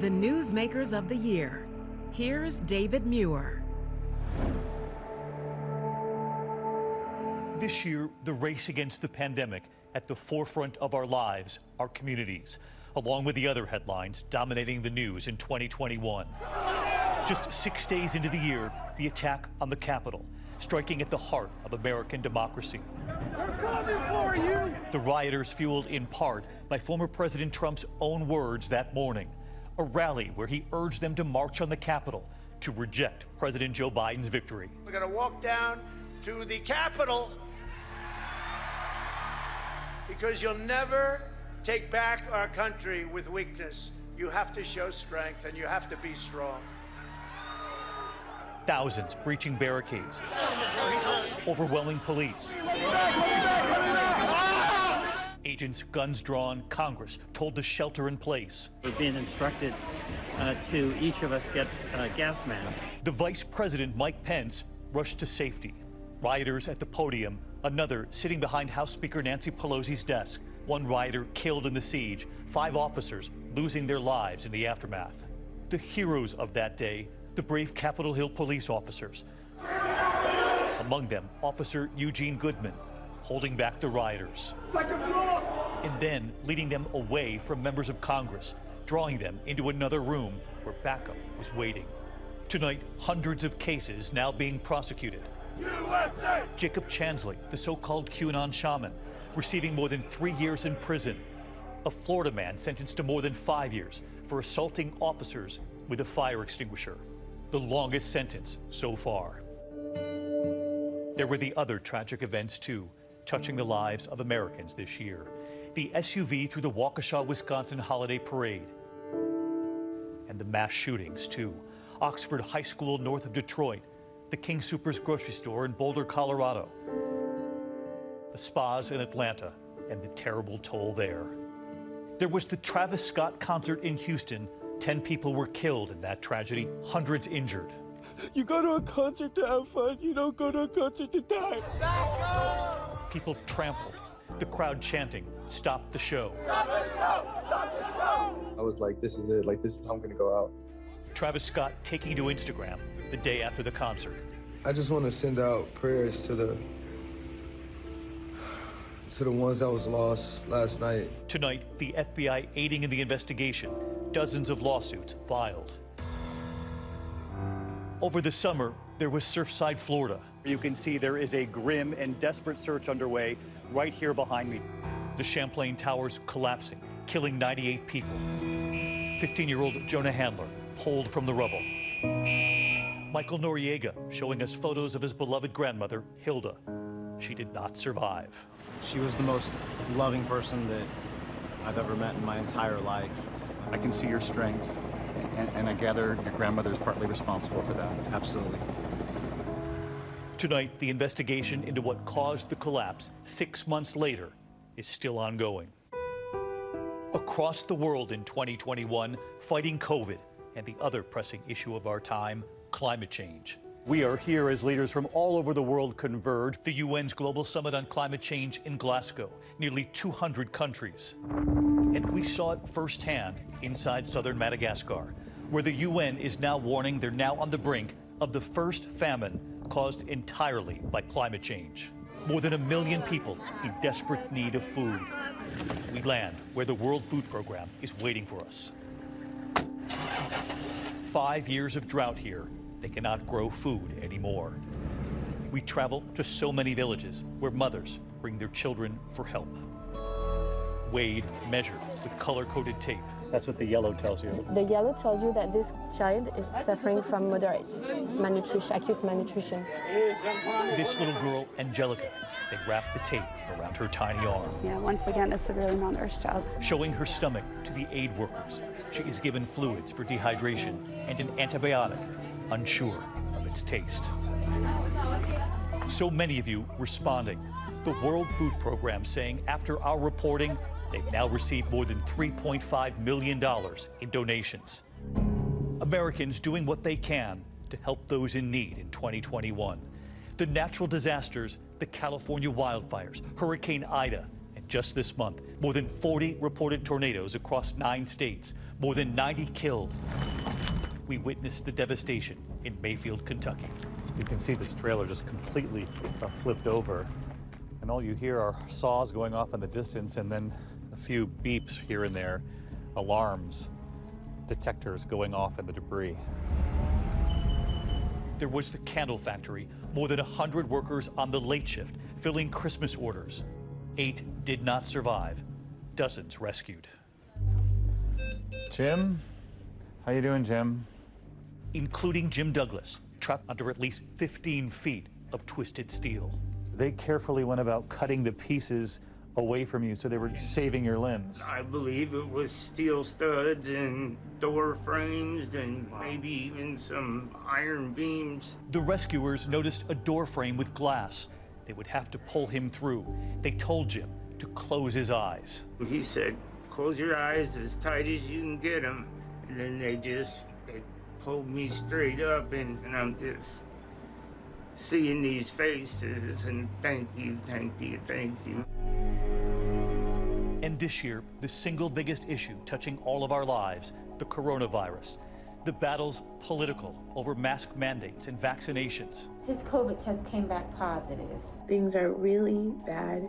The Newsmakers of the Year. Here's David Muir. This year, the race against the pandemic at the forefront of our lives, our communities, along with the other headlines dominating the news in 2021. Just 6 days into the year, the attack on the Capitol, striking at the heart of American democracy. We're coming for you! The rioters fueled in part by former President Trump's own words that morning, a rally where he urged them to march on the Capitol to reject President Joe Biden's victory. We're going to walk down to the Capitol because you'll never take back our country with weakness. You have to show strength and you have to be strong. Thousands breaching barricades, overwhelming police. Agents, guns drawn, Congress told to shelter in place. We're being instructed to each of us get a gas mask. The Vice President, Mike Pence, rushed to safety. Rioters at the podium, another sitting behind House Speaker Nancy Pelosi's desk. One rioter killed in the siege, 5 officers losing their lives in the aftermath. The heroes of that day, the brave Capitol Hill police officers. Among them, Officer Eugene Goodman, holding back the rioters. Second floor! And then leading them away from members of Congress, drawing them into another room where backup was waiting. Tonight, hundreds of cases now being prosecuted. USA! Jacob Chansley, the so-called QAnon shaman, receiving more than 3 years in prison. A Florida man sentenced to more than 5 years for assaulting officers with a fire extinguisher. The longest sentence so far. There were the other tragic events, too, touching the lives of Americans this year. The SUV through the Waukesha, Wisconsin holiday parade. And the mass shootings, too. Oxford High School north of Detroit. The King Soopers grocery store in Boulder, Colorado. The spas in Atlanta and the terrible toll there. There was the Travis Scott concert in Houston. 10 people were killed in that tragedy, hundreds injured. You go to a concert to have fun, you don't go to a concert to die. People trampled, the crowd chanting, "Stop the show." Stop the show! Stop the show! I was like, this is it, like this is how I'm gonna go out. Travis Scott taking to Instagram the day after the concert. I just want to send out prayers to the ones that was lost last night. Tonight, the FBI aiding in the investigation, dozens of lawsuits filed. Over the summer, there was Surfside, Florida. You can see there is a grim and desperate search underway right here behind me. The Champlain Towers collapsing, killing 98 people. 15-year-old Jonah Handler pulled from the rubble. Michael Noriega showing us photos of his beloved grandmother, Hilda. She did not survive. She was the most loving person that I've ever met in my entire life. I can see your strength, and I gather your grandmother is partly responsible for that. Absolutely. Tonight, the investigation into what caused the collapse 6 months later is still ongoing. Across the world in 2021, fighting COVID and the other pressing issue of our time, climate change. We are here as leaders from all over the world converge. The UN's Global Summit on Climate Change in Glasgow, nearly 200 countries. And we saw it firsthand inside southern Madagascar, where the UN is now warning they're now on the brink of the first famine caused entirely by climate change. More than 1 million people in desperate need of food. We land where the World Food Program is waiting for us. 5 years of drought here. They cannot grow food anymore. We travel to so many villages where mothers bring their children for help. Weighed, measured with color-coded tape. That's what the yellow tells you. The yellow tells you that this child is suffering from moderate malnutrition, acute malnutrition. This little girl, Angelica, they wrap the tape around her tiny arm. Yeah, once again, a severely malnourished child. Showing her stomach to the aid workers. She is given fluids for dehydration and an antibiotic, unsure of its taste. So many of you responding. The World Food Program saying after our reporting, they've now received more than $3.5 million in donations. Americans doing what they can to help those in need in 2021. The natural disasters, the California wildfires, Hurricane Ida, and Just this month, more than 40 reported tornadoes across 9 states, more than 90 killed. We witnessed the devastation in Mayfield, Kentucky. You can see this trailer just completely flipped over, and all you hear are saws going off in the distance and then a few beeps here and there, alarms, detectors going off in the debris. There was the candle factory, more than 100 workers on the late shift filling Christmas orders. 8 did not survive, dozens rescued. Jim? How you doing, Jim? Including Jim Douglas, trapped under at least 15 feet of twisted steel. They carefully went about cutting the pieces away from you so they were saving your limbs. I believe it was steel studs and door frames and maybe even some iron beams. The rescuers noticed a door frame with glass. They would have to pull him through. They told Jim to close his eyes. He said, close your eyes as tight as you can get them. And then they pulled me straight up, and I'm just seeing these faces and thank you, thank you, thank you. And this year, the single biggest issue touching all of our lives, the coronavirus. The battle's political over mask mandates and vaccinations. His COVID test came back positive. Things are really bad.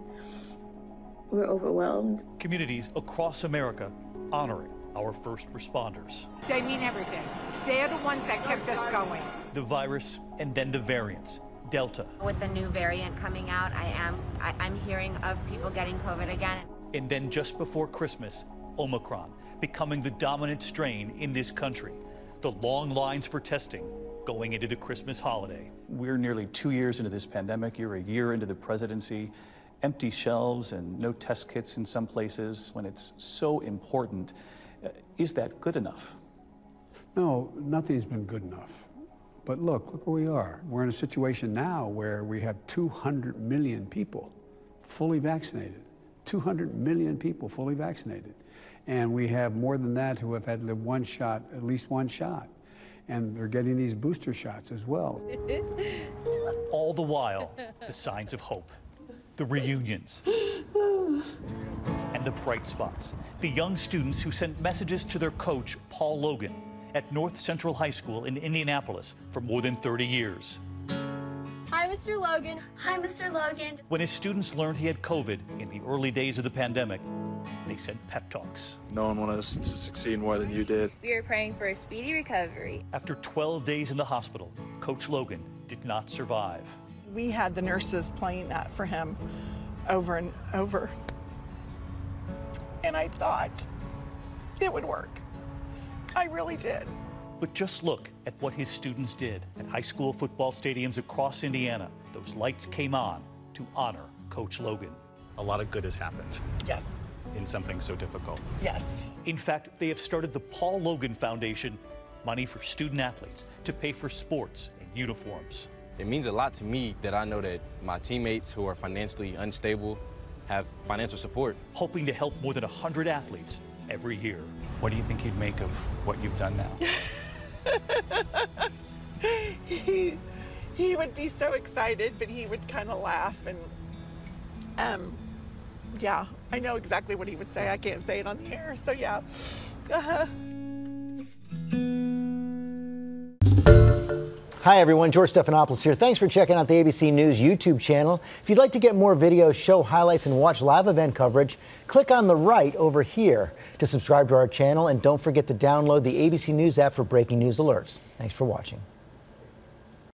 We're overwhelmed. Communities across America honoring our first responders. They mean everything. They're the ones that kept us going. The virus and then the variants. Delta. With the new variant coming out, I'm hearing of people getting COVID again. And then just before Christmas, Omicron, becoming the dominant strain in this country. The long lines for testing going into the Christmas holiday. We're nearly 2 years into this pandemic. You're a year into the presidency. Empty shelves and no test kits in some places when it's so important. Is that good enough? No, nothing's been good enough. But look where we are. We're in a situation now where we have 200 million people fully vaccinated. 200 million people fully vaccinated. And we have more than that who have had the one shot, at least one shot. And they're getting these booster shots as well. All the while, the signs of hope, the reunions, and the bright spots. The young students who sent messages to their coach, Paul Logan, at North Central High School in Indianapolis for more than 30 years. Hi, Mr. Logan. Hi, Mr. Logan. When his students learned he had COVID in the early days of the pandemic, they sent pep talks. No one wanted us to succeed more than you did. We are praying for a speedy recovery. After 12 days in the hospital, Coach Logan did not survive. We had the nurses playing that for him over and over. And I thought it would work. I really did. But just look at what his students did at high school football stadiums across Indiana. Those lights came on to honor Coach Logan. A lot of good has happened. Yes. In something so difficult. Yes. In fact, they have started the Paul Logan Foundation, money for student athletes to pay for sports and uniforms. It means a lot to me that I know that my teammates who are financially unstable have financial support. Hoping to help more than 100 athletes every year. What do you think he'd make of what you've done now? He would be so excited, but he would kind of laugh and yeah, I know exactly what he would say. I can't say it on the air, so yeah. Hi everyone, George Stephanopoulos here. Thanks for checking out the ABC News YouTube channel. If you'd like to get more videos, show highlights, and watch live event coverage, click on the right over here to subscribe to our channel, and don't forget to download the ABC News app for breaking news alerts. Thanks for watching.